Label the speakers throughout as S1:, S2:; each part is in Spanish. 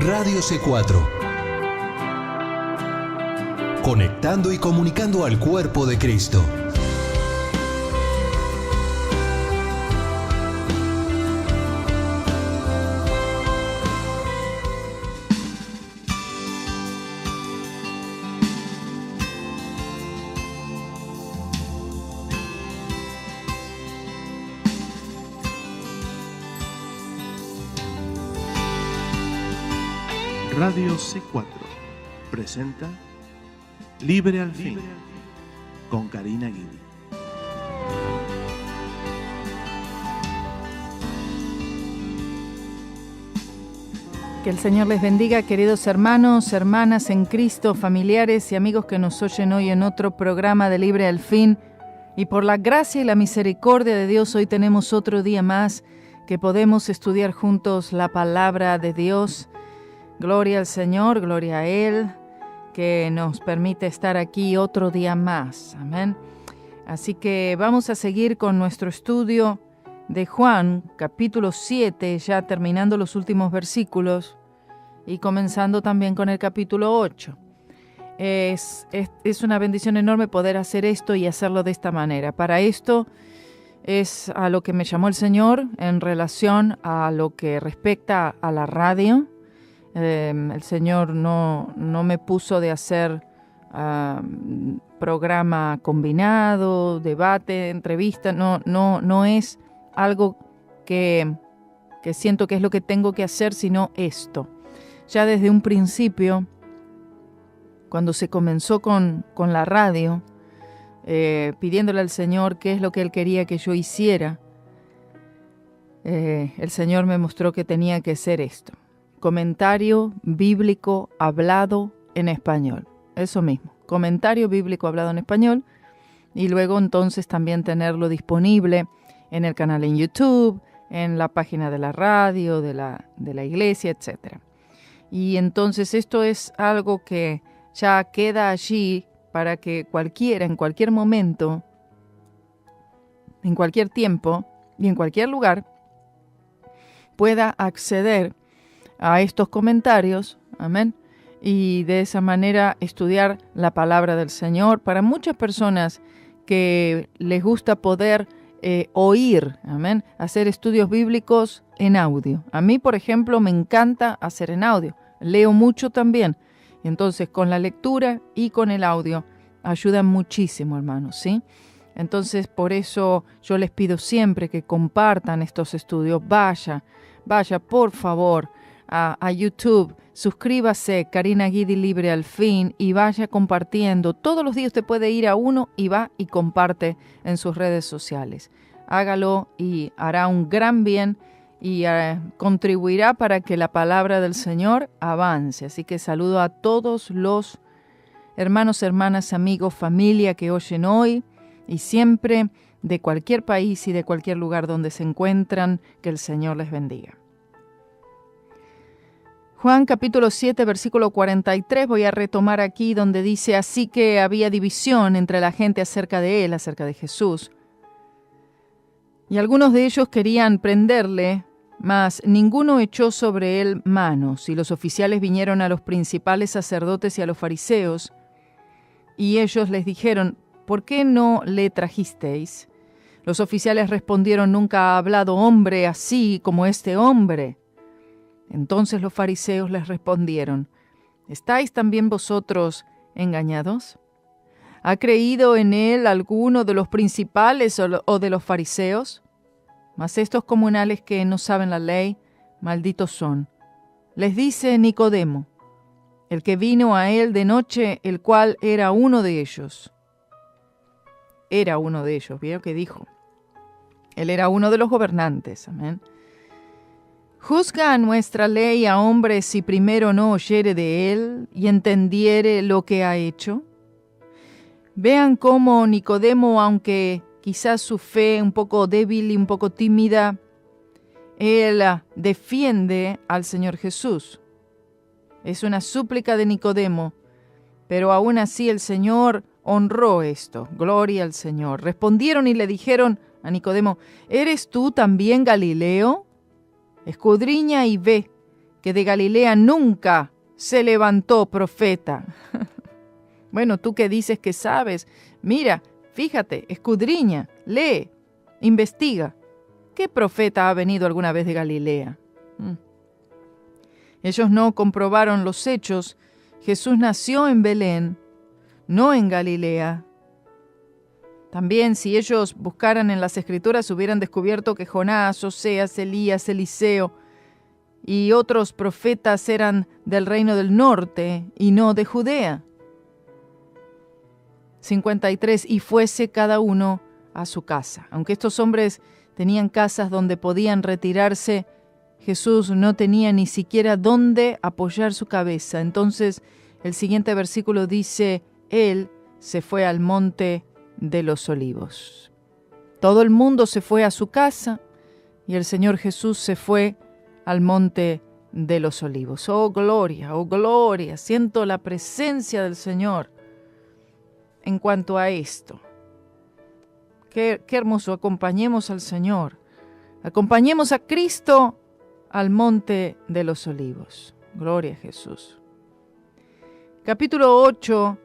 S1: Radio C4. Conectando y comunicando al cuerpo de Cristo.
S2: Radio C4 presenta Libre al Fin con Karina Guidi.
S3: Que el Señor les bendiga, queridos hermanos, hermanas en Cristo, familiares y amigos que nos oyen hoy en otro programa de Libre al Fin. Y por la gracia y la misericordia de Dios, hoy tenemos otro día más que podemos estudiar juntos la palabra de Dios. Gloria al Señor, gloria a Él, que nos permite estar aquí otro día más. Amén. Así que vamos a seguir con nuestro estudio de Juan, capítulo 7, ya terminando los últimos versículos y comenzando también con el capítulo 8. Es una bendición enorme poder hacer esto y hacerlo de esta manera. Para esto es a lo que me llamó el Señor en relación a lo que respecta a la radio. El Señor no me puso de hacer programa combinado, debate, entrevista. No es algo que siento que es lo que tengo que hacer, sino esto. Ya desde un principio, cuando se comenzó con la radio, pidiéndole al Señor qué es lo que Él quería que yo hiciera, el Señor me mostró que tenía que hacer esto. Comentario bíblico hablado en español. Eso mismo, comentario bíblico hablado en español. Y luego entonces también tenerlo disponible en el canal en YouTube, en la página de la radio, de la iglesia, etc. Y entonces esto es algo que ya queda allí para que cualquiera, en cualquier momento, en cualquier tiempo y en cualquier lugar, pueda acceder a estos comentarios, amén, y de esa manera estudiar la palabra del Señor. Para muchas personas que les gusta poder oír, amén, hacer estudios bíblicos en audio. A mí, por ejemplo, me encanta hacer en audio. Leo mucho también. Y entonces, con la lectura y con el audio, ayudan muchísimo, hermanos, ¿sí? Entonces, por eso yo les pido siempre que compartan estos estudios. Vaya, por favor, a YouTube, suscríbase, Karina Guidi Libre al Fin, y vaya compartiendo. Todos los días usted puede ir a uno y va y comparte en sus redes sociales. Hágalo y hará un gran bien y contribuirá para que la palabra del Señor avance. Así que saludo a todos los hermanos, hermanas, amigos, familia que oyen hoy y siempre de cualquier país y de cualquier lugar donde se encuentran. Que el Señor les bendiga. Juan capítulo 7, versículo 43, voy a retomar aquí donde dice: así que había división entre la gente acerca de él, acerca de Jesús. Y algunos de ellos querían prenderle, mas ninguno echó sobre él manos. Y los oficiales vinieron a los principales sacerdotes y a los fariseos, y ellos les dijeron: ¿por qué no le trajisteis? Los oficiales respondieron: nunca ha hablado hombre así como este hombre. Entonces los fariseos les respondieron: ¿estáis también vosotros engañados? ¿Ha creído en él alguno de los principales o de los fariseos? Mas estos comunales que no saben la ley, malditos son. Les dice Nicodemo, el que vino a él de noche, el cual era uno de ellos. Era uno de ellos, ¿vieron que dijo? Él era uno de los gobernantes, amén. ¿Juzga nuestra ley a hombre si primero no oyere de él y entendiere lo que ha hecho? Vean cómo Nicodemo, aunque quizás su fe un poco débil y un poco tímida, él defiende al Señor Jesús. Es una súplica de Nicodemo, pero aún así el Señor honró esto. Gloria al Señor. Respondieron y le dijeron a Nicodemo: ¿eres tú también Galileo? Escudriña y ve que de Galilea nunca se levantó profeta. Bueno, tú que dices que sabes, mira, fíjate, escudriña, lee, investiga. ¿Qué profeta ha venido alguna vez de Galilea? Ellos no comprobaron los hechos. Jesús nació en Belén, no en Galilea. También si ellos buscaran en las Escrituras hubieran descubierto que Jonás, Oseas, Elías, Eliseo y otros profetas eran del reino del norte y no de Judea. 53. Y fuese cada uno a su casa. Aunque estos hombres tenían casas donde podían retirarse, Jesús no tenía ni siquiera dónde apoyar su cabeza. Entonces el siguiente versículo dice, Él se fue al monte de los Olivos. Todo el mundo se fue a su casa y el Señor Jesús se fue al monte de los Olivos. Oh gloria, siento la presencia del Señor en cuanto a esto. Qué hermoso, acompañemos al Señor, acompañemos a Cristo al monte de los Olivos. Gloria a Jesús. Capítulo 8,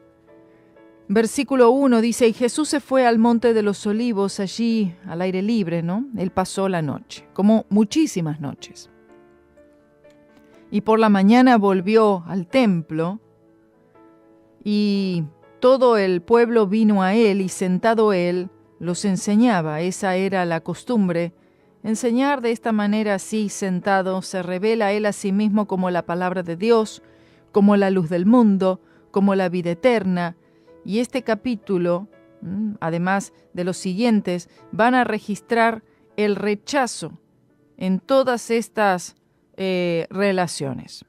S3: versículo 1 dice, y Jesús se fue al monte de los Olivos, allí al aire libre, ¿no? Él pasó la noche, como muchísimas noches. Y por la mañana volvió al templo, y todo el pueblo vino a él, y sentado él, los enseñaba. Esa era la costumbre. Enseñar de esta manera así, sentado, se revela a él a sí mismo como la palabra de Dios, como la luz del mundo, como la vida eterna. Y este capítulo, además de los siguientes, van a registrar el rechazo en todas estas relaciones.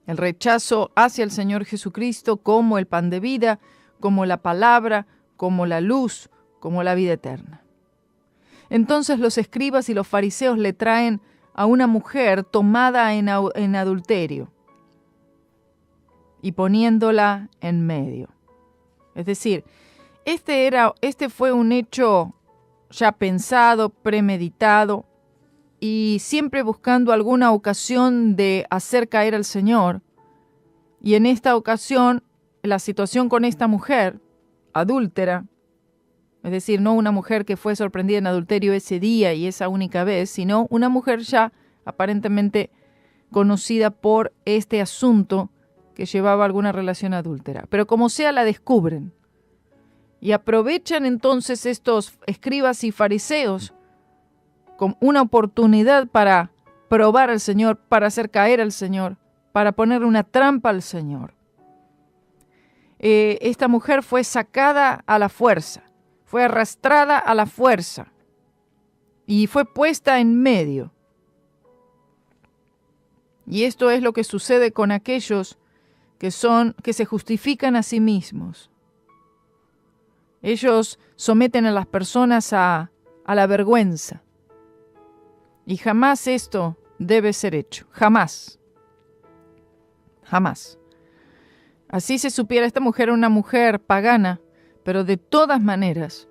S3: El rechazo hacia el Señor Jesucristo como el pan de vida, como la palabra, como la luz, como la vida eterna. Entonces los escribas y los fariseos le traen a una mujer tomada en adulterio y poniéndola en medio. Es decir, este fue un hecho ya pensado, premeditado, y siempre buscando alguna ocasión de hacer caer al Señor. Y en esta ocasión, la situación con esta mujer adúltera, es decir, no una mujer que fue sorprendida en adulterio ese día y esa única vez, sino una mujer ya aparentemente conocida por este asunto que llevaba alguna relación adúltera. Pero como sea, la descubren. Y aprovechan entonces estos escribas y fariseos como una oportunidad para probar al Señor, para hacer caer al Señor, para ponerle una trampa al Señor. Esta mujer fue sacada a la fuerza, fue arrastrada a la fuerza y fue puesta en medio. Y esto es lo que sucede con aquellos que se justifican a sí mismos. Ellos someten a las personas a la vergüenza. Y jamás esto debe ser hecho. Jamás. Jamás. Así se supiera, esta mujer era una mujer pagana, pero de todas maneras,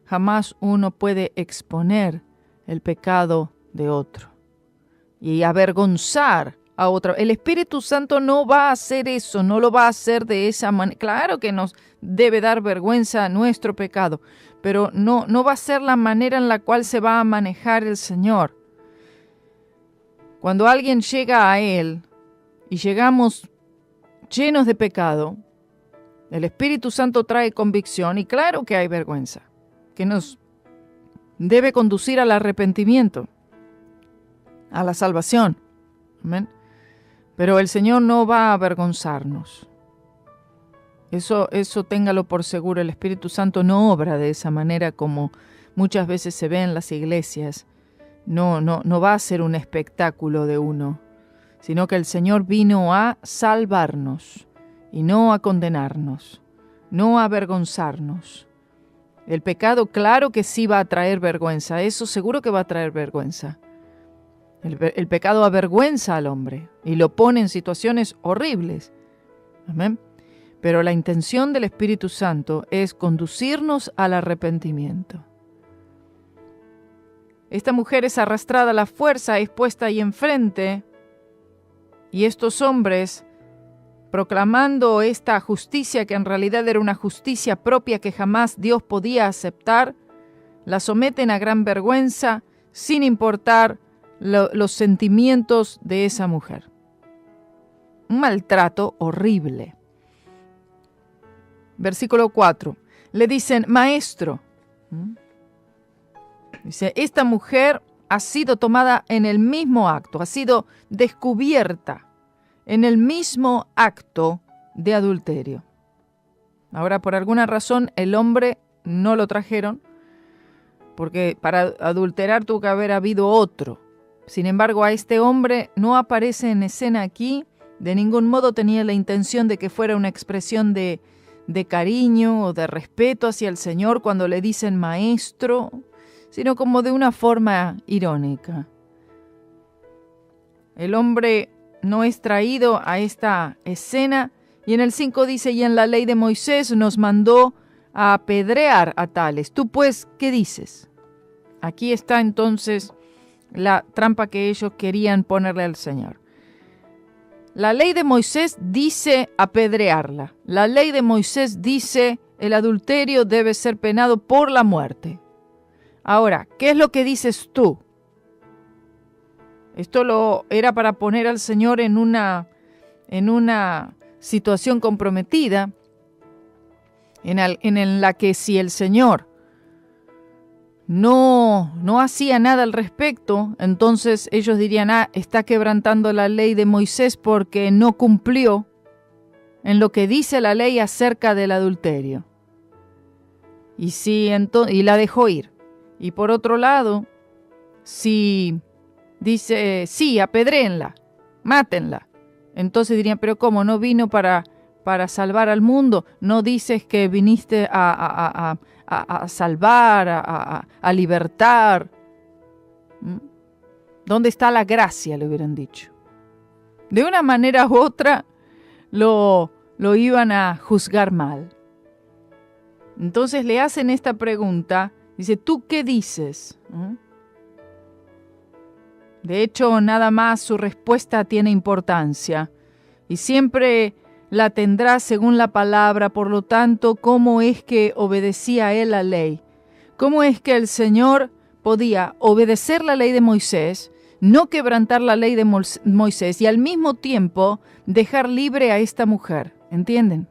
S3: jamás uno puede exponer el pecado de otro y avergonzar a otro. El Espíritu Santo no va a hacer eso, no lo va a hacer de esa manera. Claro que nos debe dar vergüenza nuestro pecado, pero no va a ser la manera en la cual se va a manejar el Señor. Cuando alguien llega a Él y llegamos llenos de pecado, el Espíritu Santo trae convicción y claro que hay vergüenza, que nos debe conducir al arrepentimiento, a la salvación. Amén. Pero el Señor no va a avergonzarnos. Eso téngalo por seguro. El Espíritu Santo no obra de esa manera como muchas veces se ve en las iglesias. No va a ser un espectáculo de uno, sino que el Señor vino a salvarnos y no a condenarnos, no a avergonzarnos. El pecado, claro que sí va a traer vergüenza, eso seguro que va a traer vergüenza. El pecado avergüenza al hombre y lo pone en situaciones horribles. Amén. Pero la intención del Espíritu Santo es conducirnos al arrepentimiento. Esta mujer es arrastrada a la fuerza, es puesta ahí enfrente, y estos hombres, proclamando esta justicia que en realidad era una justicia propia que jamás Dios podía aceptar, la someten a gran vergüenza sin importar los sentimientos de esa mujer. Un maltrato horrible. Versículo 4. Le dicen, maestro. Dice, esta mujer ha sido tomada en el mismo acto, ha sido descubierta en el mismo acto de adulterio. Ahora, por alguna razón, el hombre no lo trajeron, porque para adulterar tuvo que haber habido otro. Sin embargo, a este hombre no aparece en escena aquí. De ningún modo tenía la intención de que fuera una expresión de cariño o de respeto hacia el Señor cuando le dicen maestro, sino como de una forma irónica. El hombre no es traído a esta escena, y en el 5 dice, y en la ley de Moisés nos mandó a apedrear a tales. Tú pues, ¿qué dices? Aquí está entonces la trampa que ellos querían ponerle al Señor. La ley de Moisés dice apedrearla. La ley de Moisés dice el adulterio debe ser penado por la muerte. Ahora, ¿qué es lo que dices tú? Esto era para poner al Señor en una situación comprometida, en la que si el Señor no hacía nada al respecto, entonces ellos dirían, está quebrantando la ley de Moisés porque no cumplió en lo que dice la ley acerca del adulterio. Y la dejó ir. Y por otro lado, si dice, sí, apedréenla, mátenla, entonces dirían, pero ¿cómo? ¿No vino para salvar al mundo? ¿No dices que viniste a salvar, a libertar? ¿Dónde está la gracia? Le hubieran dicho. De una manera u otra lo iban a juzgar mal. Entonces le hacen esta pregunta, dice, ¿tú qué dices? De hecho, nada más su respuesta tiene importancia y siempre la tendrá según la palabra. Por lo tanto, ¿cómo es que obedecía él la ley? ¿Cómo es que el Señor podía obedecer la ley de Moisés, no quebrantar la ley de Moisés y al mismo tiempo dejar libre a esta mujer? ¿Entienden?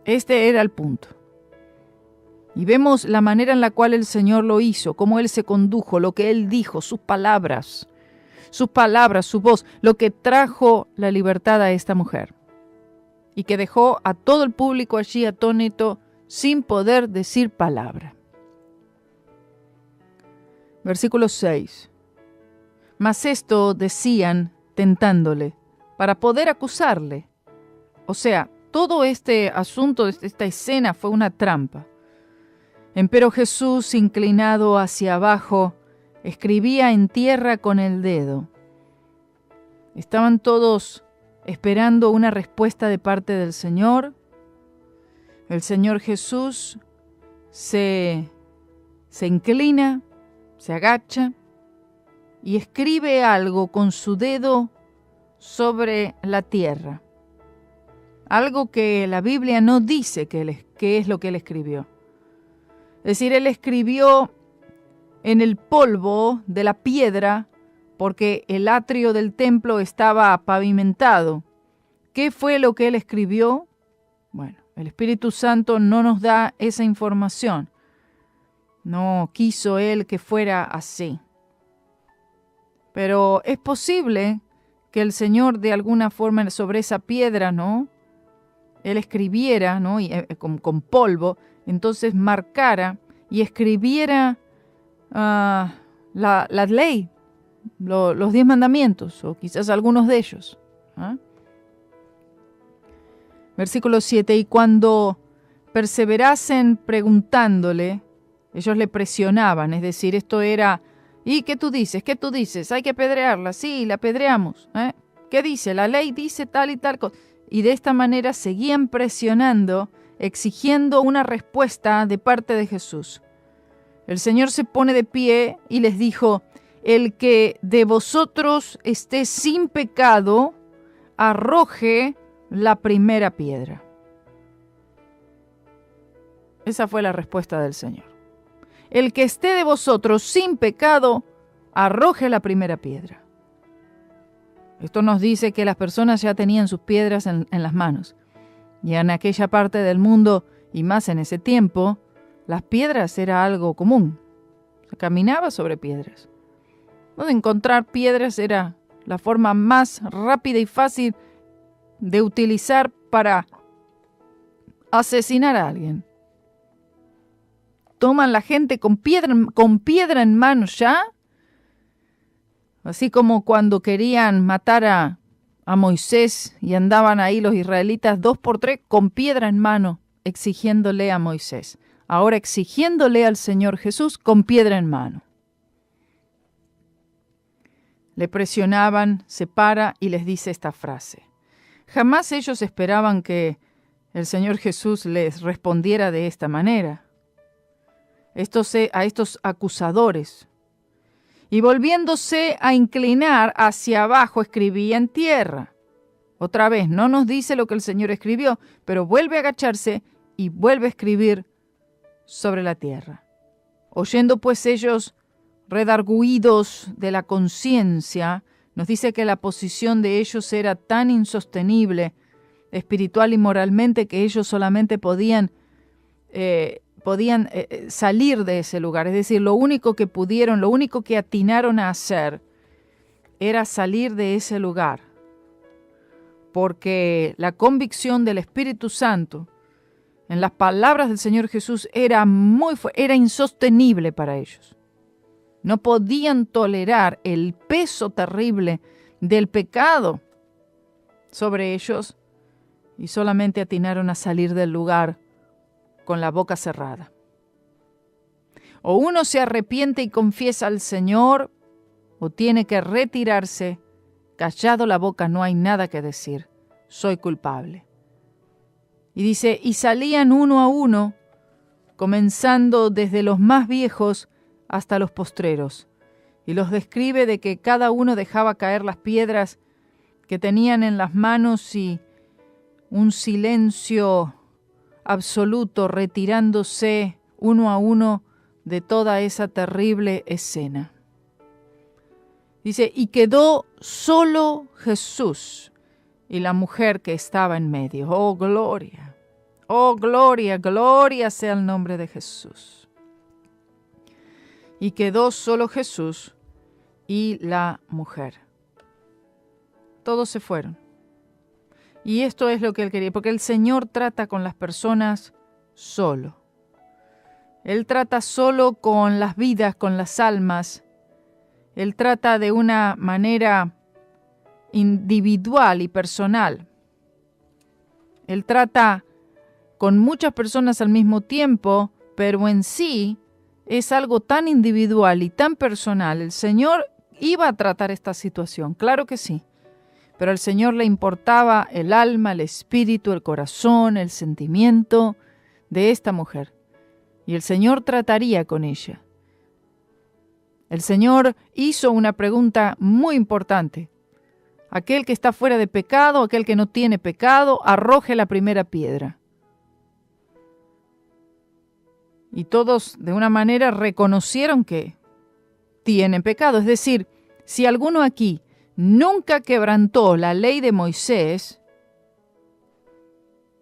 S3: Este era el punto. Y vemos la manera en la cual el Señor lo hizo, cómo Él se condujo, lo que Él dijo, sus palabras, su voz, lo que trajo la libertad a esta mujer. Y que dejó a todo el público allí atónito sin poder decir palabra. Versículo 6. Mas esto decían tentándole, para poder acusarle. O sea, todo este asunto, esta escena fue una trampa. Empero Jesús, inclinado hacia abajo, escribía en tierra con el dedo. Estaban todos esperando una respuesta de parte del Señor. El Señor Jesús se inclina, se agacha y escribe algo con su dedo sobre la tierra. Algo que la Biblia no dice qué es lo que él escribió. Es decir, él escribió en el polvo de la piedra porque el atrio del templo estaba pavimentado. ¿Qué fue lo que él escribió? Bueno, el Espíritu Santo no nos da esa información. No quiso él que fuera así. Pero es posible que el Señor de alguna forma sobre esa piedra, ¿no? Él escribiera, ¿no? Con polvo, entonces marcara y escribiera la ley, los 10 mandamientos, o quizás algunos de ellos. Versículo 7, y cuando perseverasen preguntándole, ellos le presionaban, es decir, esto era, ¿y qué tú dices? ¿Qué tú dices? Hay que apedrearla, sí, la apedreamos. ¿Qué dice? La ley dice tal y tal cosa. Y de esta manera seguían presionando, exigiendo una respuesta de parte de Jesús. el Señor se pone de pie y les dijo: el que de vosotros esté sin pecado, arroje la primera piedra. Esa fue la respuesta del Señor. El que esté de vosotros sin pecado, arroje la primera piedra. Esto nos dice que las personas ya tenían sus piedras en las manos. Y en aquella parte del mundo, y más en ese tiempo, las piedras era algo común. Se caminaba sobre piedras. Encontrar piedras era la forma más rápida y fácil de utilizar para asesinar a alguien. Toman la gente con piedra en mano ya, así como cuando querían matar a Moisés y andaban ahí los israelitas 2 por 3 con piedra en mano, exigiéndole a Moisés. Ahora exigiéndole al Señor Jesús con piedra en mano. Le presionaban, se para y les dice esta frase. Jamás ellos esperaban que el Señor Jesús les respondiera de esta manera. A estos acusadores. Y volviéndose a inclinar hacia abajo, escribía en tierra. Otra vez, no nos dice lo que el Señor escribió, pero vuelve a agacharse y vuelve a escribir sobre la tierra. Oyendo pues ellos redarguidos de la conciencia, nos dice que la posición de ellos era tan insostenible, espiritual y moralmente, que ellos solamente podían salir de ese lugar. Es decir, lo único que pudieron, lo único que atinaron a hacer era salir de ese lugar. Porque la convicción del Espíritu Santo en las palabras del Señor Jesús era insostenible para ellos. No podían tolerar el peso terrible del pecado sobre ellos y solamente atinaron a salir del lugar con la boca cerrada. O uno se arrepiente y confiesa al Señor, o tiene que retirarse, callado la boca, no hay nada que decir, soy culpable. Y dice, y salían uno a uno, comenzando desde los más viejos hasta los postreros, y los describe de que cada uno dejaba caer las piedras que tenían en las manos y un silencio absoluto, retirándose uno a uno de toda esa terrible escena. Dice, y quedó solo Jesús y la mujer que estaba en medio. ¡Oh, gloria! ¡Oh, gloria! ¡Gloria sea el nombre de Jesús! Y quedó solo Jesús y la mujer. Todos se fueron. Y esto es lo que Él quería, porque el Señor trata con las personas solo. Él trata solo con las vidas, con las almas. Él trata de una manera individual y personal. Él trata con muchas personas al mismo tiempo, pero en sí es algo tan individual y tan personal. El Señor iba a tratar esta situación, claro que sí. Pero al Señor le importaba el alma, el espíritu, el corazón, el sentimiento de esta mujer. Y el Señor trataría con ella. El Señor hizo una pregunta muy importante. Aquel que está fuera de pecado, aquel que no tiene pecado, arroje la primera piedra. Y todos de una manera reconocieron que tienen pecado. Es decir, si alguno aquí nunca quebrantó la ley de Moisés,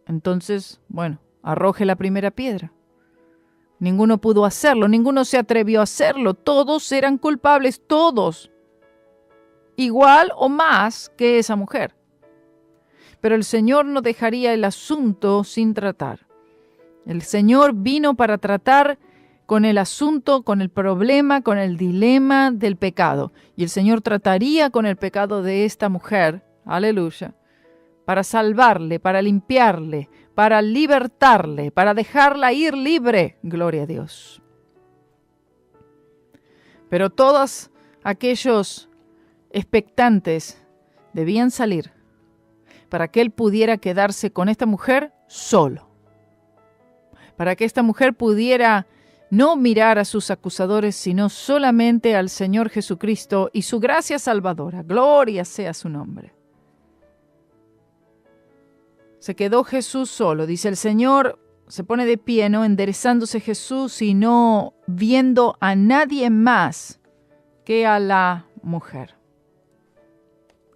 S3: entonces, arroje la primera piedra. Ninguno pudo hacerlo, ninguno se atrevió a hacerlo, todos eran culpables, todos, igual o más que esa mujer. Pero el Señor no dejaría el asunto sin tratar. El Señor vino para tratar con el asunto, con el problema, con el dilema del pecado. Y el Señor trataría con el pecado de esta mujer, aleluya, para salvarle, para limpiarle, para libertarle, para dejarla ir libre, gloria a Dios. Pero todos aquellos expectantes debían salir para que Él pudiera quedarse con esta mujer solo, para que esta mujer pudiera no mirar a sus acusadores, sino solamente al Señor Jesucristo y su gracia salvadora. Gloria sea su nombre. Se quedó Jesús solo. Dice el Señor, se pone de pie, ¿no? Enderezándose Jesús y no viendo a nadie más que a la mujer.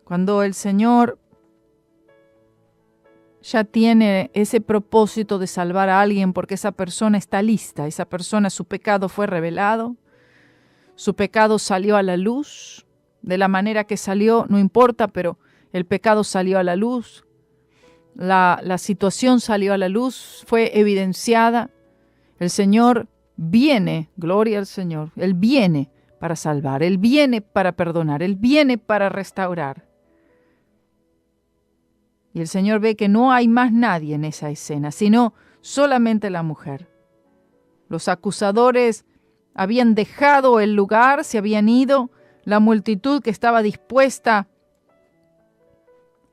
S3: Cuando el Señor ya tiene ese propósito de salvar a alguien porque esa persona está lista, esa persona, su pecado fue revelado, su pecado salió a la luz, de la manera que salió, no importa, pero el pecado salió a la luz, la situación salió a la luz, fue evidenciada. El Señor viene, gloria al Señor, Él viene para salvar, Él viene para perdonar, Él viene para restaurar. Y el Señor ve que no hay más nadie en esa escena, sino solamente la mujer. Los acusadores habían dejado el lugar, se habían ido, la multitud que estaba dispuesta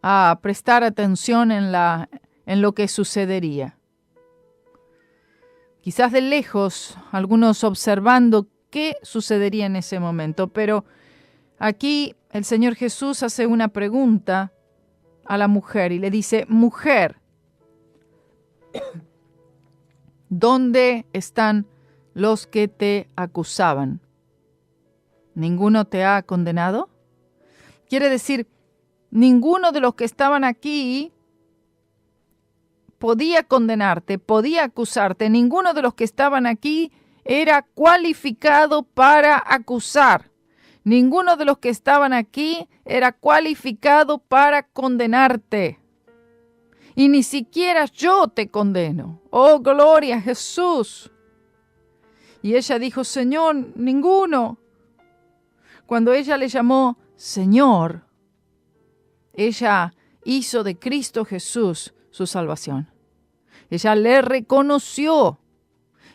S3: a prestar atención en lo que sucedería. Quizás de lejos, algunos observando qué sucedería en ese momento, pero aquí el Señor Jesús hace una pregunta a la mujer y le dice: mujer, ¿dónde están los que te acusaban? ¿Ninguno te ha condenado? Quiere decir, ninguno de los que estaban aquí podía condenarte, podía acusarte. Ninguno de los que estaban aquí era cualificado para acusar. Ninguno de los que estaban aquí era cualificado para condenarte. Y ni siquiera yo te condeno. ¡Oh, gloria a Jesús! Y ella dijo: Señor, ninguno. Cuando ella le llamó Señor, ella hizo de Cristo Jesús su salvación. Ella le reconoció.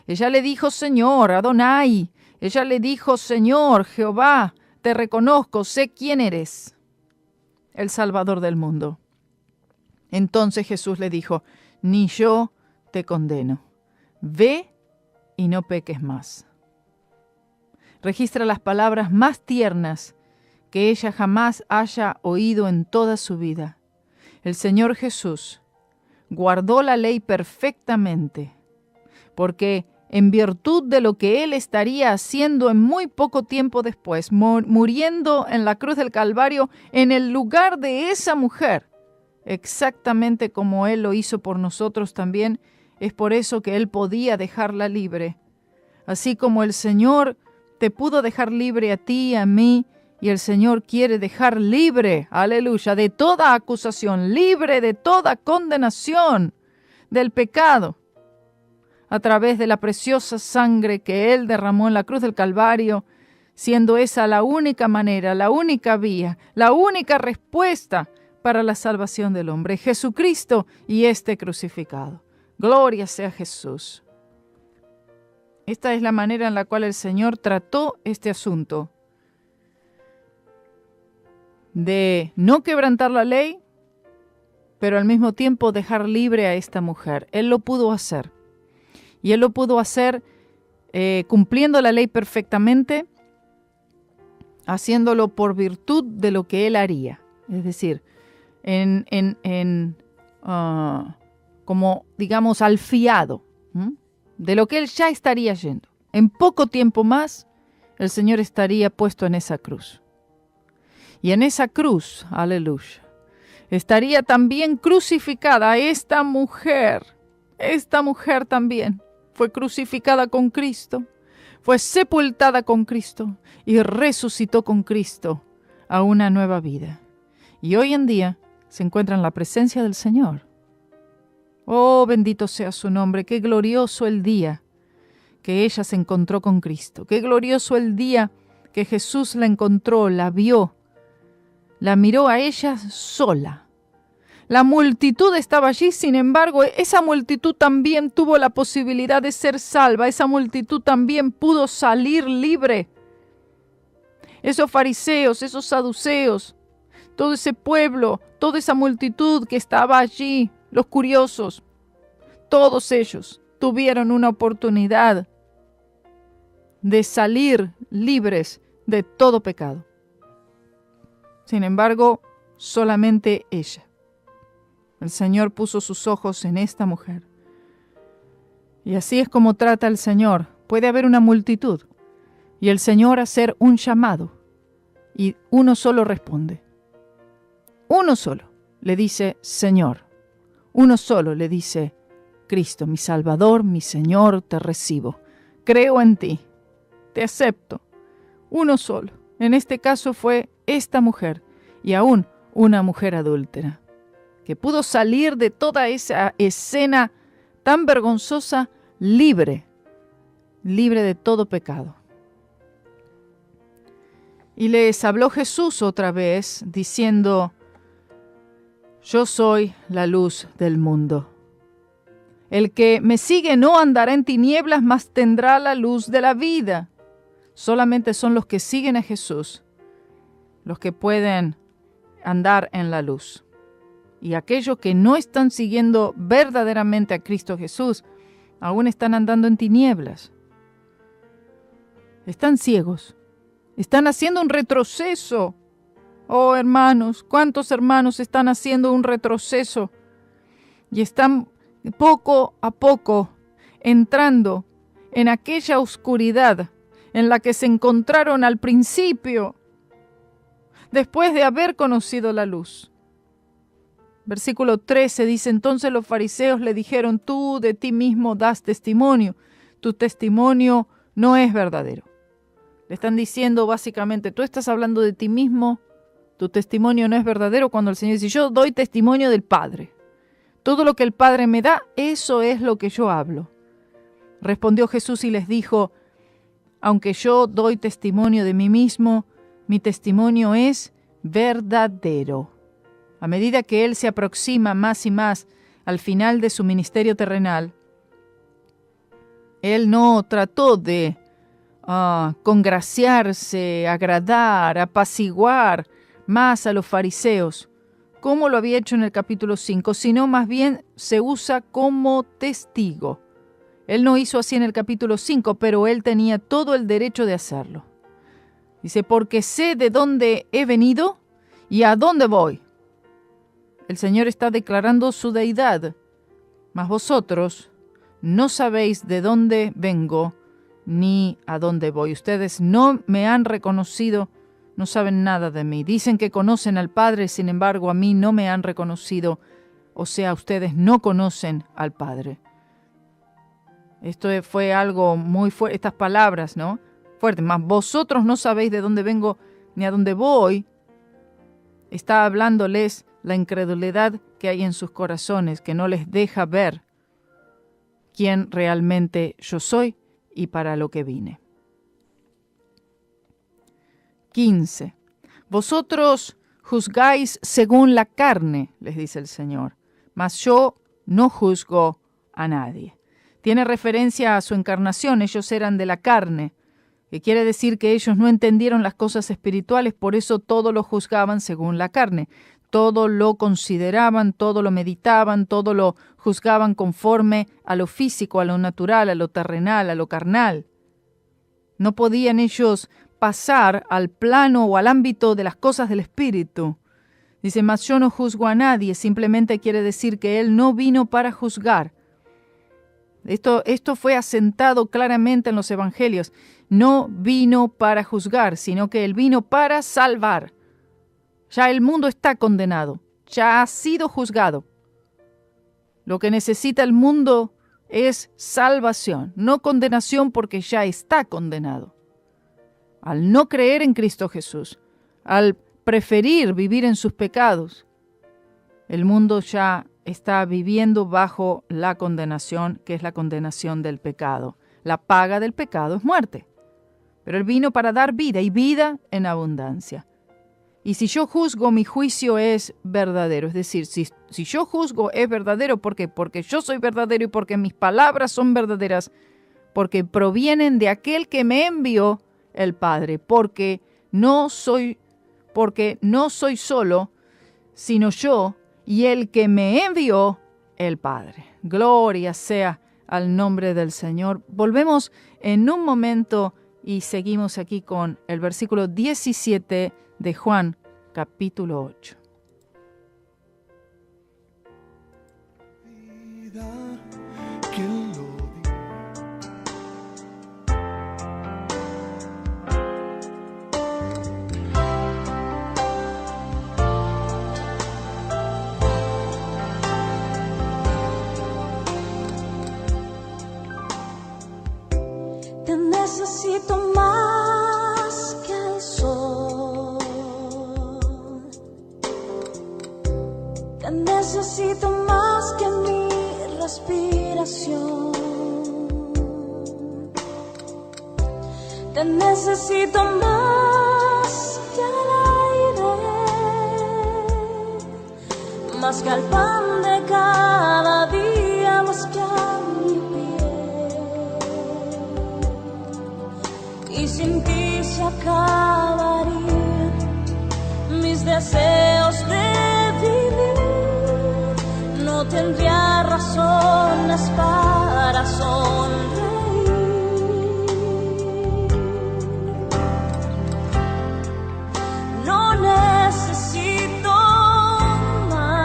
S3: Ella le dijo: Señor, Adonai. Ella le dijo: Señor, Jehová, te reconozco, sé quién eres, el Salvador del mundo. Entonces Jesús le dijo: ni yo te condeno. Ve y no peques más. Registra las palabras más tiernas que ella jamás haya oído en toda su vida. El Señor Jesús guardó la ley perfectamente, porque en virtud de lo que Él estaría haciendo en muy poco tiempo después, muriendo en la cruz del Calvario en el lugar de esa mujer, exactamente como Él lo hizo por nosotros también, es por eso que Él podía dejarla libre. Así como el Señor te pudo dejar libre a ti y a mí, y el Señor quiere dejar libre, aleluya, de toda acusación, libre de toda condenación del pecado, a través de la preciosa sangre que Él derramó en la cruz del Calvario, siendo esa la única manera, la única vía, la única respuesta para la salvación del hombre, Jesucristo y este crucificado. Gloria sea Jesús. Esta es la manera en la cual el Señor trató este asunto de no quebrantar la ley, pero al mismo tiempo dejar libre a esta mujer. Él lo pudo hacer. Y Él lo pudo hacer cumpliendo la ley perfectamente, haciéndolo por virtud de lo que Él haría. Es decir, como digamos al fiado de lo que Él ya estaría yendo. En poco tiempo más, el Señor estaría puesto en esa cruz. Y en esa cruz, aleluya, estaría también crucificada esta mujer. Esta mujer también fue crucificada con Cristo, fue sepultada con Cristo y resucitó con Cristo a una nueva vida. Y hoy en día se encuentra en la presencia del Señor. Oh, bendito sea su nombre. Qué glorioso el día que ella se encontró con Cristo. Qué glorioso el día que Jesús la encontró, la vio, la miró a ella sola. La multitud estaba allí, sin embargo, esa multitud también tuvo la posibilidad de ser salva. Esa multitud también pudo salir libre. Esos fariseos, esos saduceos, todo ese pueblo, toda esa multitud que estaba allí, los curiosos, todos ellos tuvieron una oportunidad de salir libres de todo pecado. Sin embargo, solamente ella. El Señor puso sus ojos en esta mujer. Y así es como trata el Señor. Puede haber una multitud y el Señor hacer un llamado y uno solo responde. Uno solo le dice Señor. Uno solo le dice Cristo, mi Salvador, mi Señor, te recibo. Creo en ti. Te acepto. Uno solo. En este caso fue esta mujer y aún una mujer adúltera que pudo salir de toda esa escena tan vergonzosa libre de todo pecado. Y les habló Jesús otra vez diciendo, yo soy la luz del mundo. El que me sigue no andará en tinieblas, mas tendrá la luz de la vida. Solamente son los que siguen a Jesús los que pueden andar en la luz. Y aquellos que no están siguiendo verdaderamente a Cristo Jesús, aún están andando en tinieblas. Están ciegos. Están haciendo un retroceso. Oh, hermanos, ¿cuántos hermanos están haciendo un retroceso? Y están poco a poco entrando en aquella oscuridad en la que se encontraron al principio, después de haber conocido la luz. Versículo 13 dice, entonces los fariseos le dijeron, tú de ti mismo das testimonio, tu testimonio no es verdadero. Le están diciendo básicamente, tú estás hablando de ti mismo, tu testimonio no es verdadero, cuando el Señor dice, yo doy testimonio del Padre. Todo lo que el Padre me da, eso es lo que yo hablo. Respondió Jesús y les dijo, aunque yo doy testimonio de mí mismo, mi testimonio es verdadero. A medida que Él se aproxima más y más al final de su ministerio terrenal, Él no trató de congraciarse, agradar, apaciguar más a los fariseos, como lo había hecho en el capítulo 5, sino más bien se usa como testigo. Él no hizo así en el capítulo 5, pero Él tenía todo el derecho de hacerlo. Dice, porque sé de dónde he venido y a dónde voy. El Señor está declarando su deidad, mas vosotros no sabéis de dónde vengo ni a dónde voy. Ustedes no me han reconocido, no saben nada de mí. Dicen que conocen al Padre, sin embargo a mí no me han reconocido. O sea, ustedes no conocen al Padre. Esto fue algo muy fuerte, estas palabras, ¿no? Fuerte. Mas vosotros no sabéis de dónde vengo ni a dónde voy. Está hablándoles la incredulidad que hay en sus corazones, que no les deja ver quién realmente yo soy y para lo que vine. 15. Vosotros juzgáis según la carne, les dice el Señor, mas yo no juzgo a nadie. Tiene referencia a su encarnación, ellos eran de la carne, que quiere decir que ellos no entendieron las cosas espirituales, por eso todo lo juzgaban según la carne. Todo lo consideraban, todo lo meditaban, todo lo juzgaban conforme a lo físico, a lo natural, a lo terrenal, a lo carnal. No podían ellos pasar al plano o al ámbito de las cosas del Espíritu. Dice, mas yo no juzgo a nadie, simplemente quiere decir que Él no vino para juzgar. Esto fue asentado claramente en los evangelios. No vino para juzgar, sino que Él vino para salvar. Ya el mundo está condenado, ya ha sido juzgado. Lo que necesita el mundo es salvación, no condenación, porque ya está condenado. Al no creer en Cristo Jesús, al preferir vivir en sus pecados, el mundo ya está viviendo bajo la condenación, que es la condenación del pecado. La paga del pecado es muerte, pero Él vino para dar vida y vida en abundancia. Y si yo juzgo, mi juicio es verdadero. Es decir, si yo juzgo es verdadero, ¿por qué? Porque yo soy verdadero y porque mis palabras son verdaderas, porque provienen de aquel que me envió, el Padre, porque no soy solo, sino yo y el que me envió, el Padre. Gloria sea al nombre del Señor. Volvemos en un momento y seguimos aquí con el versículo 17 de Juan, capítulo 8.
S4: Te necesito más que el sol. Te necesito más que mi respiración. Te necesito más que el aire, más que el pan de cada día, más que a mi piel. Y sin ti se acabarían mis deseos de vivir. No tendría razones para sonreír. No necesito más.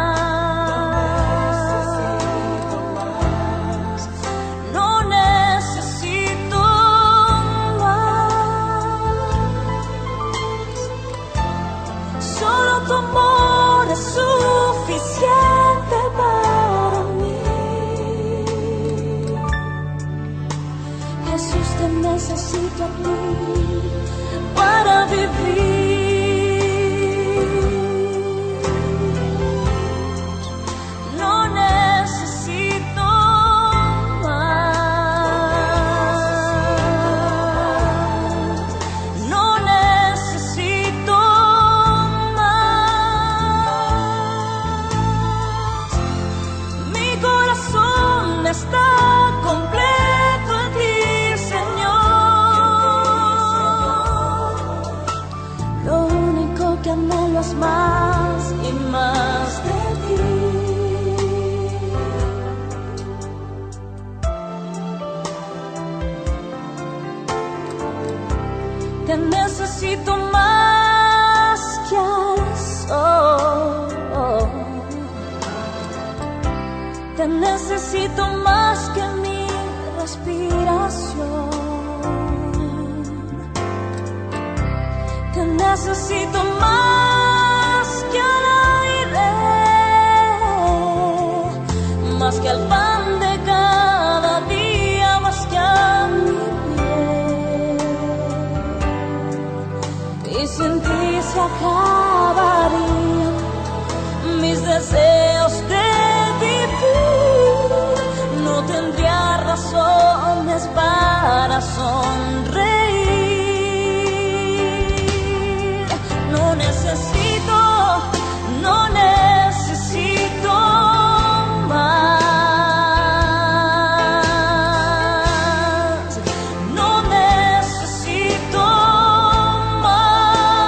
S4: No necesito más. Solo tu amor es suficiente para mí. Jesús, te necesito a ti para vivir. No necesito más. No necesito más. Mi corazón está completo en ti, Señor. Lo único que anhelo es más y más de ti. Te necesito más que al sol. Te necesito más que mi respiración. Te necesito más que al aire, más que al pan de cada día, más que a mi piel. Y sin ti se acabarían mis deseos de vivir. No tendría razones para sonreír. No necesito más. No necesito más.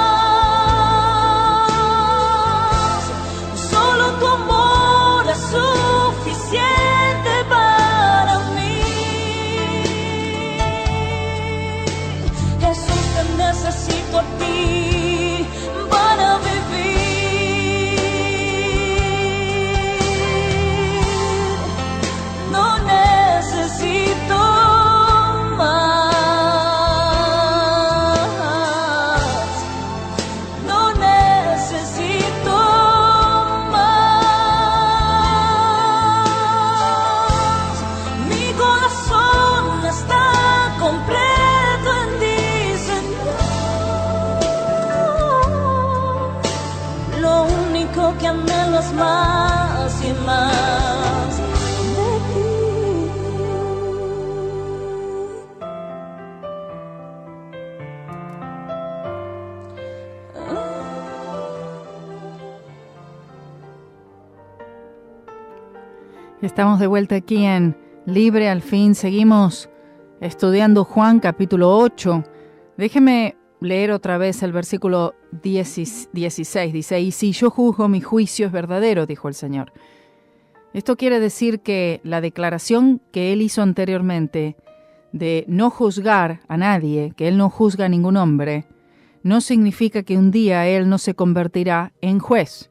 S4: Solo tu amor es suficiente para mí. Jesús, te necesito a ti para vivir. No necesito más. No necesito más. Mi corazón está completo en ti, Señor. Lo único que anhelo es más y más de ti.
S3: Estamos de vuelta aquí en Libre al Fin. Seguimos estudiando Juan capítulo 8. Déjeme leer otra vez el versículo 16. Dice, y si yo juzgo, mi juicio es verdadero, dijo el Señor. Esto quiere decir que la declaración que él hizo anteriormente de no juzgar a nadie, que Él no juzga a ningún hombre, no significa que un día Él no se convertirá en juez.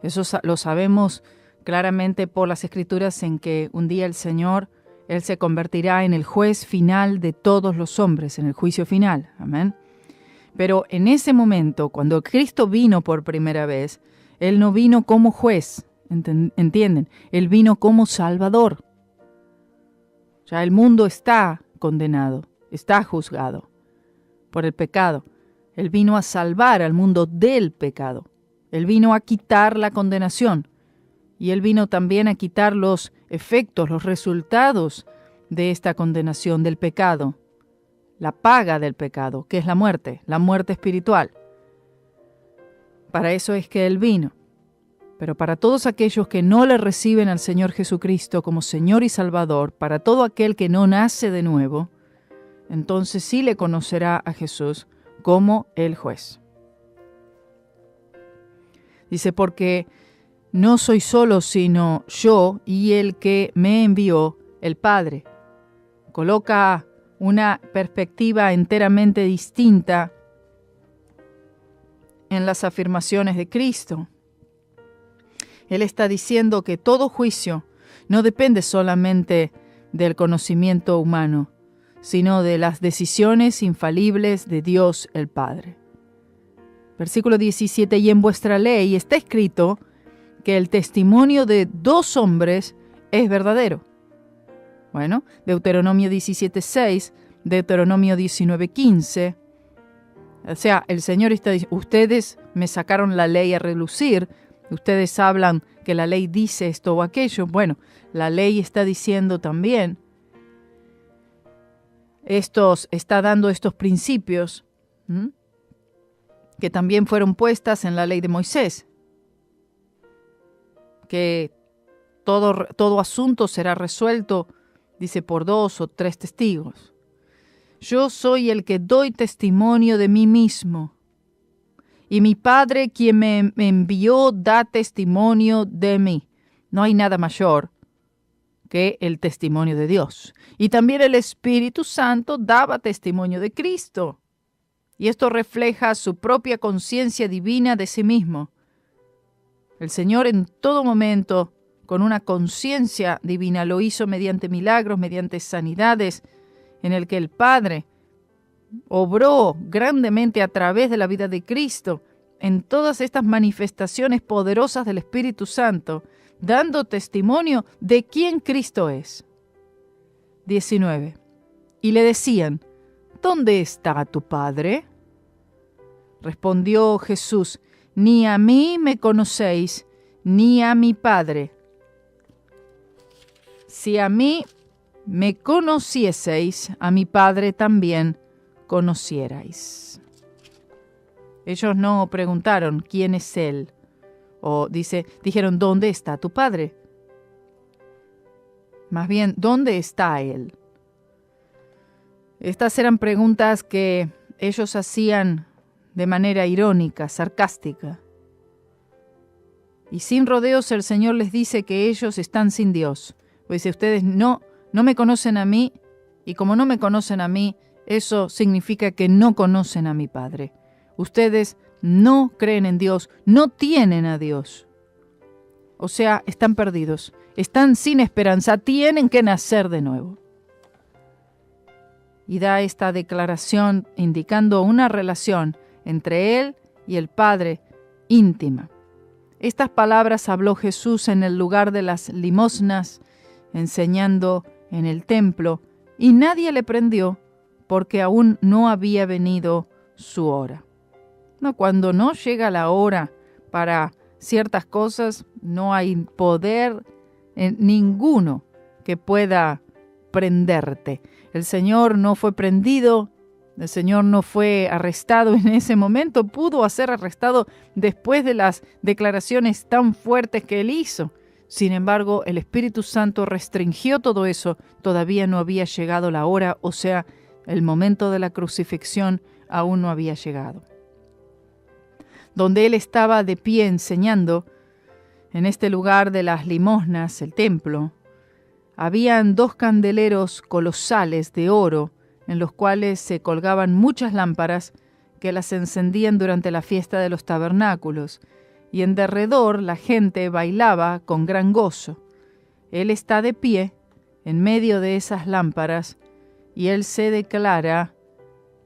S3: Eso lo sabemos claramente por las Escrituras, en que un día el Señor, Él se convertirá en el juez final de todos los hombres, en el juicio final. Amén. Pero en ese momento, cuando Cristo vino por primera vez, Él no vino como juez, ¿entienden? Él vino como Salvador. Ya el mundo está condenado, está juzgado por el pecado. Él vino a salvar al mundo del pecado. Él vino a quitar la condenación. Y Él vino también a quitar los efectos, los resultados de esta condenación del pecado. La paga del pecado, que es la muerte espiritual. Para eso es que Él vino. Pero para todos aquellos que no le reciben al Señor Jesucristo como Señor y Salvador, para todo aquel que no nace de nuevo, entonces sí le conocerá a Jesús como el juez. Dice, porque no soy solo, sino yo y el que me envió, el Padre. Coloca una perspectiva enteramente distinta en las afirmaciones de Cristo. Él está diciendo que todo juicio no depende solamente del conocimiento humano, sino de las decisiones infalibles de Dios el Padre. Versículo 17, y en vuestra ley está escrito que el testimonio de 2 hombres es verdadero. Bueno, Deuteronomio 17:6, Deuteronomio 19:15. O sea, el Señor está diciendo, ustedes me sacaron la ley a relucir, ustedes hablan que la ley dice esto o aquello. Bueno, la ley está diciendo también, está dando estos principios que también fueron puestas en la ley de Moisés, que todo asunto será resuelto, dice, por 2 o 3 testigos. Yo soy el que doy testimonio de mí mismo, y mi Padre, quien me envió, da testimonio de mí. No hay nada mayor que el testimonio de Dios. Y también el Espíritu Santo daba testimonio de Cristo. Y esto refleja su propia conciencia divina de sí mismo. El Señor en todo momento, con una conciencia divina, lo hizo mediante milagros, mediante sanidades, en el que el Padre obró grandemente a través de la vida de Cristo, en todas estas manifestaciones poderosas del Espíritu Santo, dando testimonio de quién Cristo es. 19. Y le decían, ¿dónde está tu Padre? Respondió Jesús, ni a mí me conocéis, ni a mi Padre. Si a mí me conocieseis, a mi Padre también conocierais. Ellos no preguntaron quién es Él, o dijeron, ¿dónde está tu Padre? Más bien, ¿dónde está Él? Estas eran preguntas que ellos hacían de manera irónica, sarcástica. Y sin rodeos el Señor les dice que ellos están sin Dios. Pues dice, ustedes no me conocen a mí, y como no me conocen a mí, eso significa que no conocen a mi Padre. Ustedes no creen en Dios, no tienen a Dios. O sea, están perdidos, están sin esperanza, tienen que nacer de nuevo. Y da esta declaración indicando una relación entre Él y el Padre íntima. Estas palabras habló Jesús en el lugar de las limosnas, enseñando en el templo, y nadie le prendió, porque aún no había venido su hora. No, cuando no llega la hora para ciertas cosas, no hay poder ninguno que pueda prenderte. El Señor no fue prendido, el Señor no fue arrestado en ese momento, pudo ser arrestado después de las declaraciones tan fuertes que Él hizo. Sin embargo, el Espíritu Santo restringió todo eso, todavía no había llegado la hora, o sea, el momento de la crucifixión aún no había llegado. Donde Él estaba de pie enseñando, en este lugar de las limosnas, el templo, habían 2 candeleros colosales de oro en los cuales se colgaban muchas lámparas que las encendían durante la fiesta de los tabernáculos, y en derredor la gente bailaba con gran gozo. Él está de pie en medio de esas lámparas, y Él se declara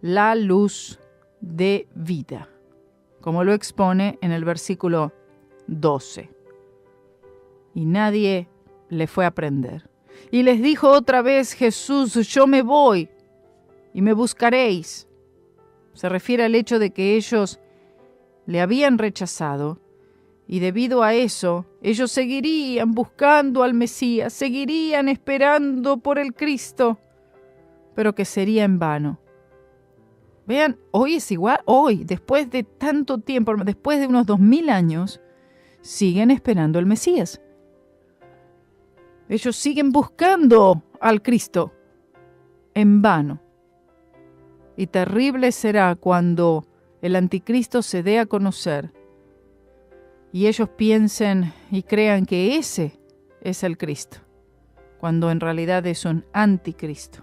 S3: la luz de vida, como lo expone en el versículo 12. Y nadie le fue a prender. Y les dijo otra vez Jesús: yo me voy y me buscaréis. Se refiere al hecho de que ellos le habían rechazado, y debido a eso, ellos seguirían buscando al Mesías, seguirían esperando por el Cristo, pero que sería en vano. Vean, hoy es igual, hoy, después de tanto tiempo, después de unos 2000 años, siguen esperando al Mesías. Ellos siguen buscando al Cristo en vano. Y terrible será cuando el anticristo se dé a conocer y ellos piensen y crean que ese es el Cristo, cuando en realidad es un anticristo.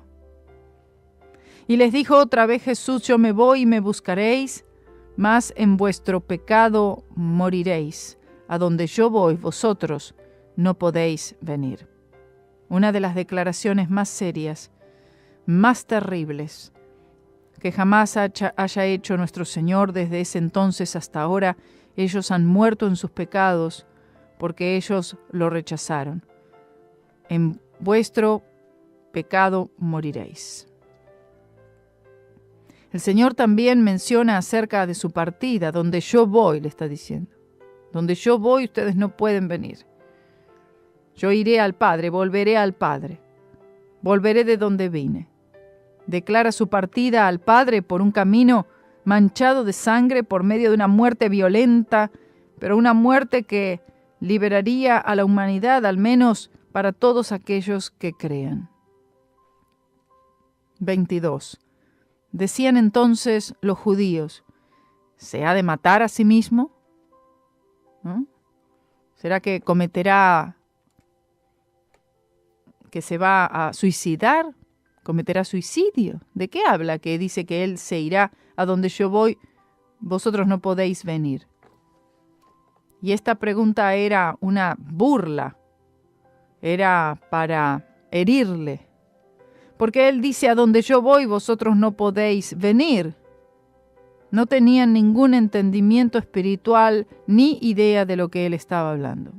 S3: Y les dijo otra vez Jesús: yo me voy y me buscaréis, mas en vuestro pecado moriréis. A donde yo voy, vosotros no podéis venir. Una de las declaraciones más serias, más terribles, que jamás haya hecho nuestro Señor desde ese entonces hasta ahora. Ellos han muerto en sus pecados porque ellos lo rechazaron. En vuestro pecado moriréis. El Señor también menciona acerca de su partida: donde yo voy, le está diciendo. Donde yo voy, ustedes no pueden venir. Yo iré al Padre, volveré al Padre. Volveré de donde vine. Declara su partida al Padre por un camino manchado de sangre, por medio de una muerte violenta, pero una muerte que liberaría a la humanidad, al menos para todos aquellos que crean. 22. Decían entonces los judíos: ¿se ha de matar a sí mismo? ¿No? ¿Será que cometerá, que se va a suicidar? ¿Cometerá suicidio? ¿De qué habla? Que dice que él se irá a donde yo voy, vosotros no podéis venir. Y esta pregunta era una burla, era para herirle, porque él dice: a donde yo voy, vosotros no podéis venir. No tenían ningún entendimiento espiritual ni idea de lo que él estaba hablando.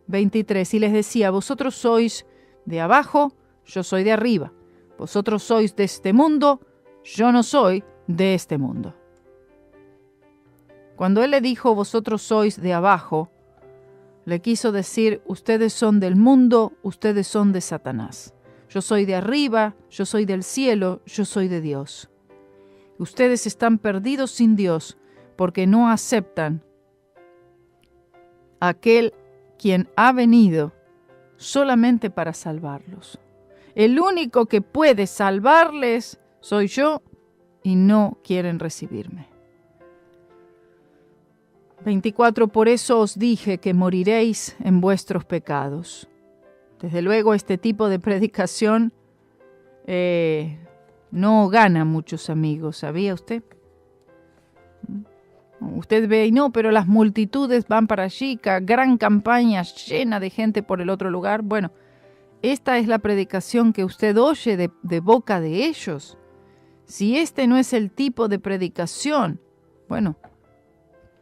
S3: 23. Y les decía: vosotros sois de abajo, yo soy de arriba. Vosotros sois de este mundo, yo no soy de este mundo. Cuando él le dijo: vosotros sois de abajo, le quiso decir: ustedes son del mundo, ustedes son de Satanás. Yo soy de arriba, yo soy del cielo, yo soy de Dios. Ustedes están perdidos sin Dios porque no aceptan a aquel quien ha venido solamente para salvarlos. El único que puede salvarles soy yo, y no quieren recibirme. 24. Por eso os dije que moriréis en vuestros pecados. Desde luego este tipo de predicación no gana muchos amigos, ¿sabía usted? Usted ve, y no, pero las multitudes van para allí, gran campaña llena de gente por el otro lugar. Bueno, esta es la predicación que usted oye de boca de ellos. Si este no es el tipo de predicación, bueno,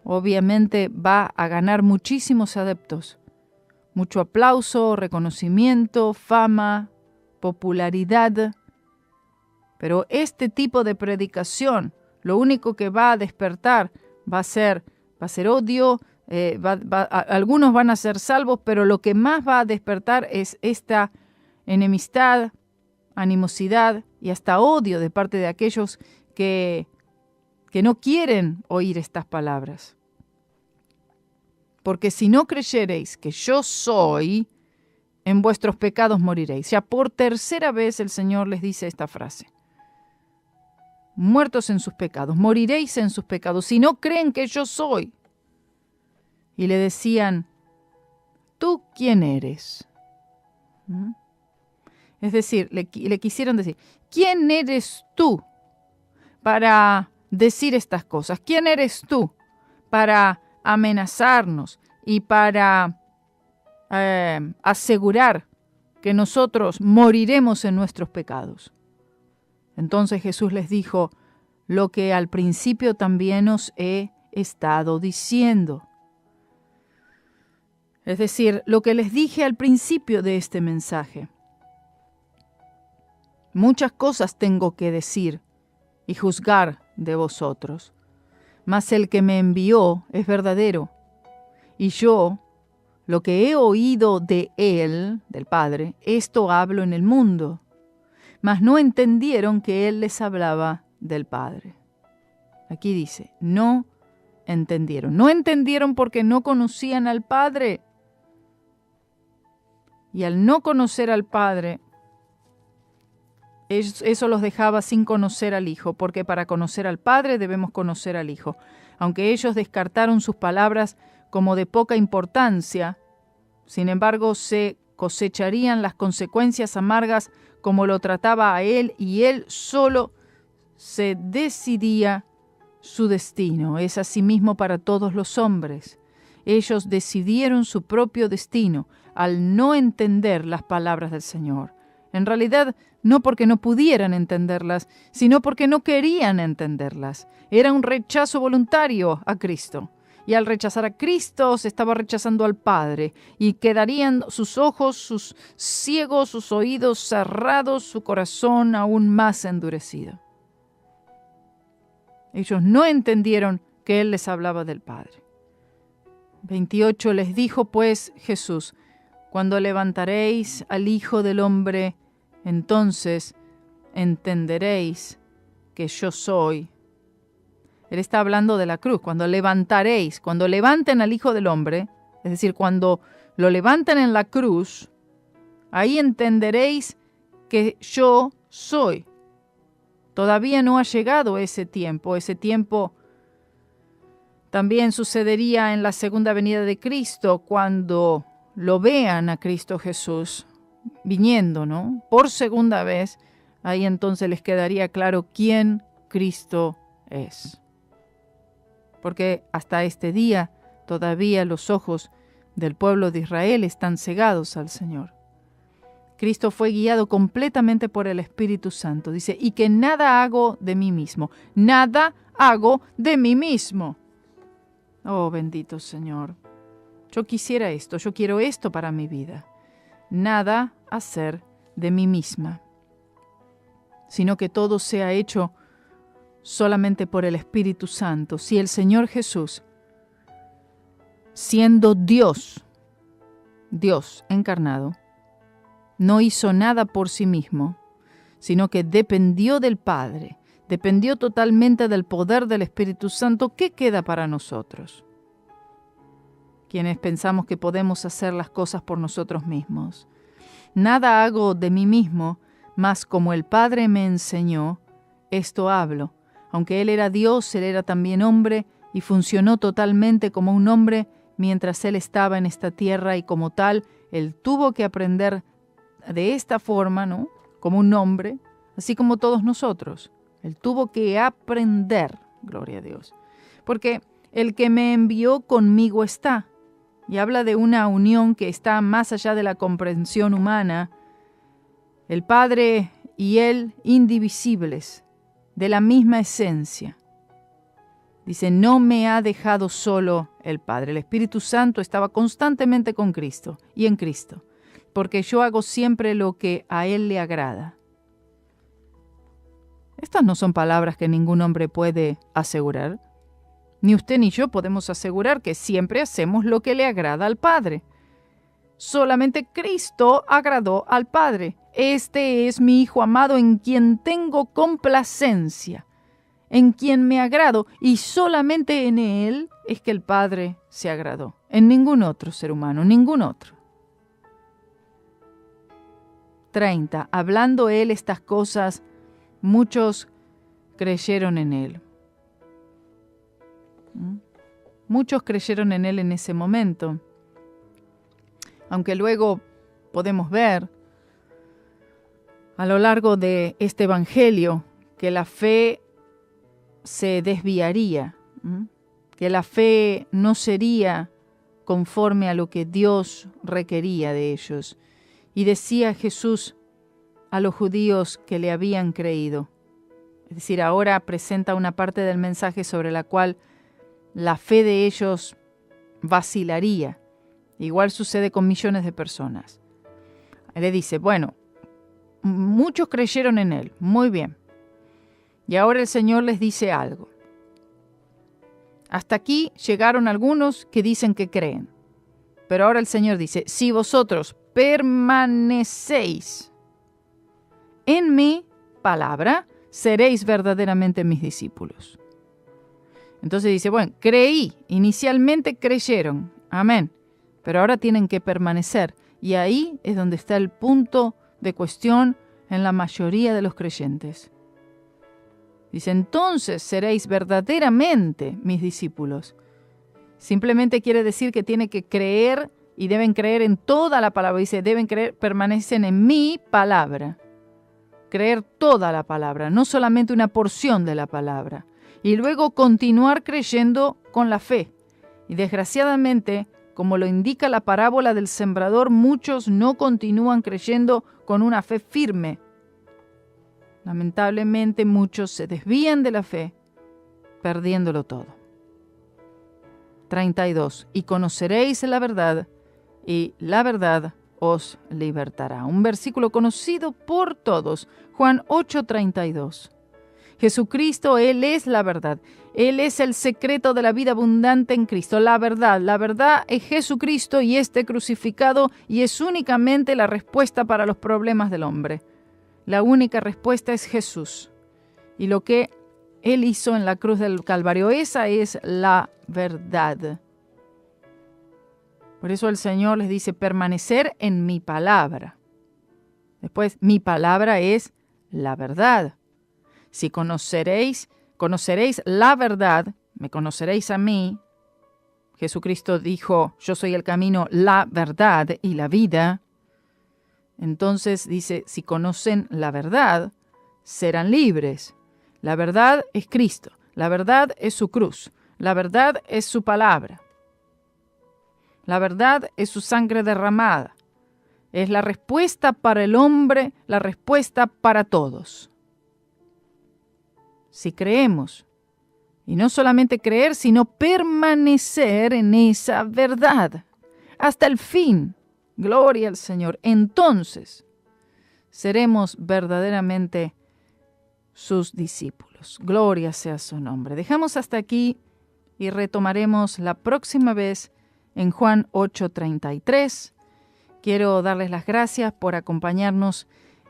S3: obviamente va a ganar muchísimos adeptos, mucho aplauso, reconocimiento, fama, popularidad. Pero este tipo de predicación, lo único que va a despertar va a ser odio. Algunos van a ser salvos, pero lo que más va a despertar es esta enemistad, animosidad y hasta odio de parte de aquellos que no quieren oír estas palabras. Porque si no creyereis que yo soy, en vuestros pecados moriréis. Ya por tercera vez el Señor les dice esta frase. Muertos en sus pecados, moriréis en sus pecados, si no creen que yo soy. Y le decían: ¿tú quién eres? ¿Mm? Es decir, le quisieron decir, ¿quién eres tú para decir estas cosas? ¿Quién eres tú para amenazarnos y para asegurar que nosotros moriremos en nuestros pecados? Entonces Jesús les dijo, lo que al principio también os he estado diciendo. Es decir, lo que les dije al principio de este mensaje. Muchas cosas tengo que decir y juzgar de vosotros, mas el que me envió es verdadero, y yo, lo que he oído de él, del Padre, esto hablo en el mundo, mas no entendieron que él les hablaba del Padre. Aquí dice, no entendieron. No entendieron porque no conocían al Padre. Y al no conocer al Padre, eso los dejaba sin conocer al Hijo, porque para conocer al Padre debemos conocer al Hijo. Aunque ellos descartaron sus palabras como de poca importancia, sin embargo se cosecharían las consecuencias amargas como lo trataba a él, y él solo se decidía su destino. Es asimismo para todos los hombres. Ellos decidieron su propio destino al no entender las palabras del Señor. En realidad, no porque no pudieran entenderlas, sino porque no querían entenderlas. Era un rechazo voluntario a Cristo. Y al rechazar a Cristo se estaba rechazando al Padre, y quedarían sus ojos, sus ciegos, sus oídos cerrados, su corazón aún más endurecido. Ellos no entendieron que Él les hablaba del Padre. 28 les dijo pues Jesús, cuando levantaréis al Hijo del Hombre, entonces entenderéis que yo soy. Él está hablando de la cruz. Cuando levantaréis, cuando levanten al Hijo del Hombre, es decir, cuando lo levanten en la cruz, ahí entenderéis que yo soy. Todavía no ha llegado ese tiempo. Ese tiempo también sucedería en la segunda venida de Cristo, cuando lo vean a Cristo Jesús viniendo, ¿no? Por segunda vez, ahí entonces les quedaría claro quién Cristo es. Porque hasta este día todavía los ojos del pueblo de Israel están cegados al Señor. Cristo fue guiado completamente por el Espíritu Santo. Dice, y que nada hago de mí mismo. Nada hago de mí mismo. Oh, bendito Señor. Yo quisiera esto, yo quiero esto para mi vida. Nada hacer de mí misma, sino que todo sea hecho solamente por el Espíritu Santo. Si el Señor Jesús, siendo Dios encarnado, no hizo nada por sí mismo, sino que dependió del Padre, dependió totalmente del poder del Espíritu Santo, ¿qué queda para nosotros? Quienes pensamos que podemos hacer las cosas por nosotros mismos. Nada hago de mí mismo, mas como el Padre me enseñó, esto hablo. Aunque Él era Dios, Él era también hombre, y funcionó totalmente como un hombre mientras Él estaba en esta tierra, y como tal, Él tuvo que aprender de esta forma, ¿no? Como un hombre, así como todos nosotros. Él tuvo que aprender, gloria a Dios. Porque el que me envió conmigo está. Y habla de una unión que está más allá de la comprensión humana. El Padre y Él indivisibles, de la misma esencia. Dice, no me ha dejado solo el Padre. El Espíritu Santo estaba constantemente con Cristo y en Cristo, porque yo hago siempre lo que a Él le agrada. Estas no son palabras que ningún hombre puede asegurar. Ni usted ni yo podemos asegurar que siempre hacemos lo que le agrada al Padre. Solamente Cristo agradó al Padre. Este es mi Hijo amado en quien tengo complacencia, en quien me agrado, y solamente en Él es que el Padre se agradó. En ningún otro ser humano, ningún otro. 30. Hablando Él estas cosas, muchos creyeron en Él. Muchos creyeron en Él en ese momento. Aunque luego podemos ver a lo largo de este evangelio que la fe se desviaría, que la fe no sería conforme a lo que Dios requería de ellos. Y decía Jesús a los judíos que le habían creído. Es decir, ahora presenta una parte del mensaje sobre la cual la fe de ellos vacilaría. Igual sucede con millones de personas. Le dice, bueno, muchos creyeron en Él, muy bien. Y ahora el Señor les dice algo. Hasta aquí llegaron algunos que dicen que creen. Pero ahora el Señor dice, si vosotros permanecéis en mi palabra, seréis verdaderamente mis discípulos. Entonces dice, bueno, creí, inicialmente creyeron, amén, pero ahora tienen que permanecer. Y ahí es donde está el punto de cuestión en la mayoría de los creyentes. Dice, entonces seréis verdaderamente mis discípulos. Simplemente quiere decir que tiene que creer y deben creer en toda la palabra. Dice, deben creer, permanecen en mi palabra. Creer toda la palabra, no solamente una porción de la palabra. Y luego continuar creyendo con la fe. Y desgraciadamente, como lo indica la parábola del sembrador, muchos no continúan creyendo con una fe firme. Lamentablemente, muchos se desvían de la fe, perdiéndolo todo. 32. Y conoceréis la verdad, y la verdad os libertará. Un versículo conocido por todos. Juan 8:32. Jesucristo, Él es la verdad. Él es el secreto de la vida abundante en Cristo. La verdad es Jesucristo y este crucificado, y es únicamente la respuesta para los problemas del hombre. La única respuesta es Jesús. Y lo que Él hizo en la cruz del Calvario, esa es la verdad. Por eso el Señor les dice, permanecer en mi palabra. Después, mi palabra es la verdad. Si conoceréis la verdad, me conoceréis a mí. Jesucristo dijo, yo soy el camino, la verdad y la vida. Entonces dice, si conocen la verdad, serán libres. La verdad es Cristo, la verdad es su cruz, la verdad es su palabra. La verdad es su sangre derramada. Es la respuesta para el hombre, la respuesta para todos. Si creemos, y no solamente creer, sino permanecer en esa verdad hasta el fin, gloria al Señor, entonces seremos verdaderamente sus discípulos. Gloria sea su nombre. Dejamos hasta aquí y retomaremos la próxima vez en Juan 8:33. Quiero darles las gracias por acompañarnos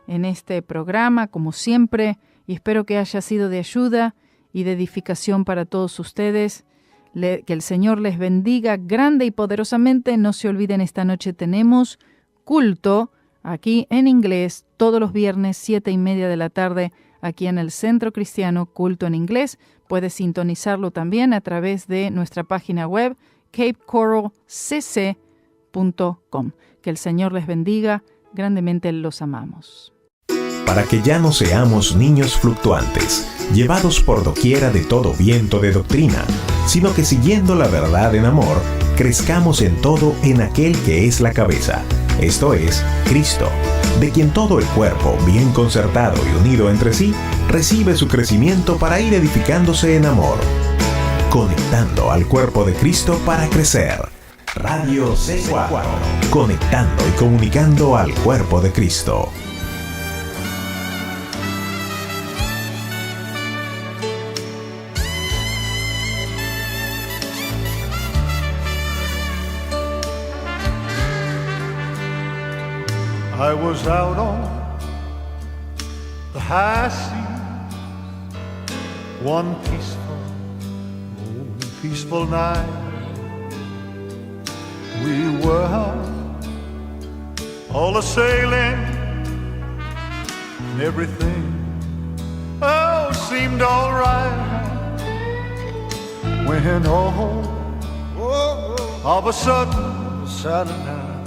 S3: en este programa, como siempre, y espero que haya sido de ayuda y de edificación para todos ustedes. Que el Señor les bendiga grande y poderosamente. No se olviden, esta noche tenemos culto aquí en inglés, todos los viernes, 7:30 de la tarde, aquí en el Centro Cristiano, culto en inglés. Puedes sintonizarlo también a través de nuestra página web, capecoralcc.com. Que el Señor les bendiga grandemente, los amamos.
S1: Para que ya no seamos niños fluctuantes, llevados por doquiera de todo viento de doctrina, sino que siguiendo la verdad en amor, crezcamos en todo en aquel que es la cabeza, esto es, Cristo, de quien todo el cuerpo, bien concertado y unido entre sí, recibe su crecimiento para ir edificándose en amor, conectando al cuerpo de Cristo para crecer. Radio C4, conectando y comunicando al cuerpo de Cristo.
S5: I was out on the high seas one peaceful night. We were all a-sailing and everything seemed all right. When of a sudden, Saturday night,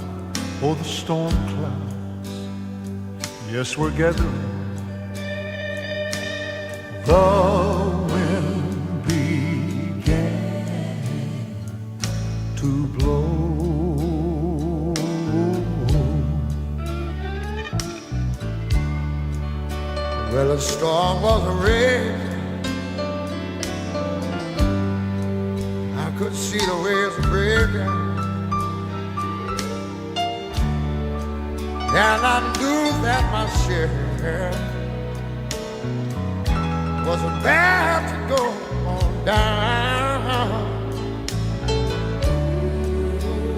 S5: the storm clouds Yes, we're gathering. The wind began to blow. Well, the storm was raging. I could see the waves breaking. And I knew that my share was about to go on down.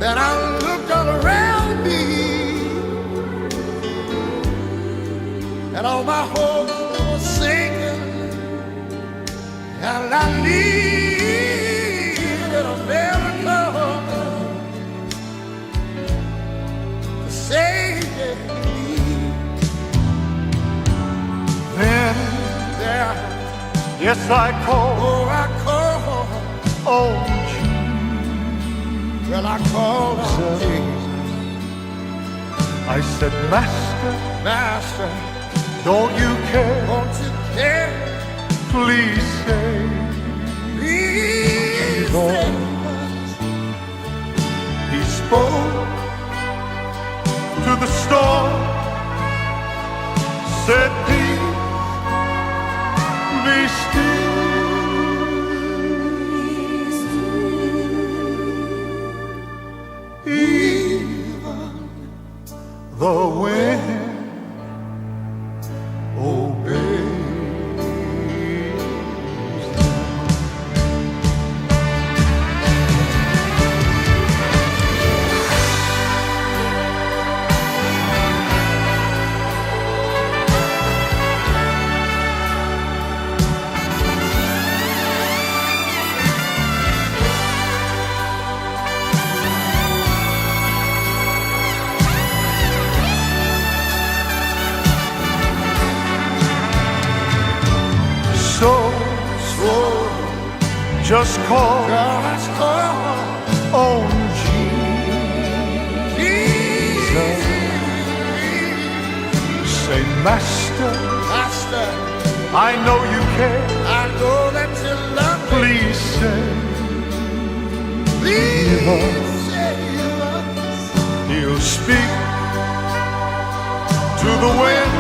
S5: Then I looked all around me, and all my hopes were sinking, and I needed a miracle to save me. Then there, yes, I called. Oh, I called. Oh, Jesus. Well, I called on Jesus. I said, Master, Master, don't you care? Don't you care? Please save. Please save us. He spoke to the storm, said, peace, be still. Even the wind obeys. So, just call on Jesus. Say, Master, Master, I know you care. I know that you love me. Please save. Please save us. He'll speak to the wind.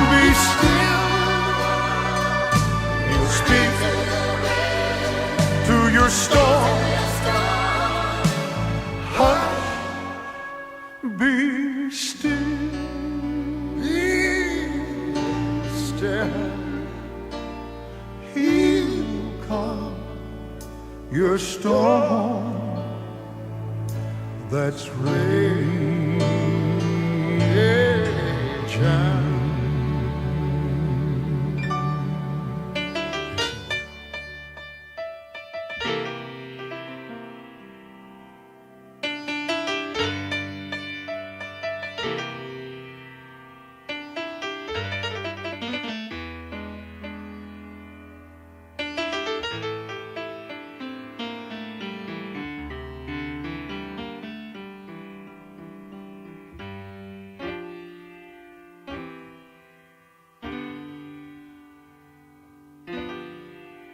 S5: Be still. He'll speak to your storm. Hush, be still. Be still. He'll calm your storm that's raging.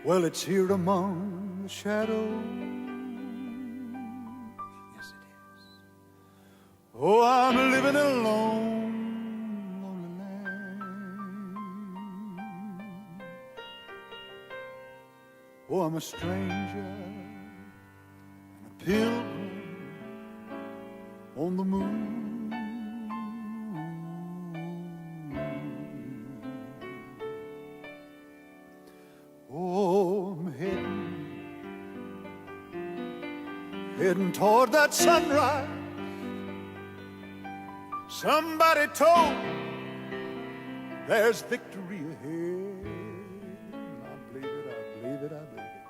S5: Well, it's here among the shadows. Yes, it is. Oh, I'm living alone, lonely land. Oh, I'm a stranger and a pilgrim on the moon. Heading toward that sunrise. Somebody told me there's victory ahead. I believe it, I believe it, I believe it.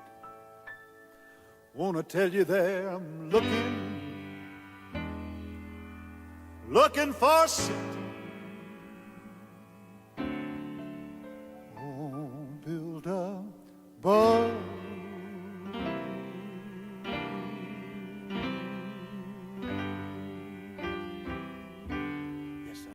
S5: Wanna tell you there I'm looking for 6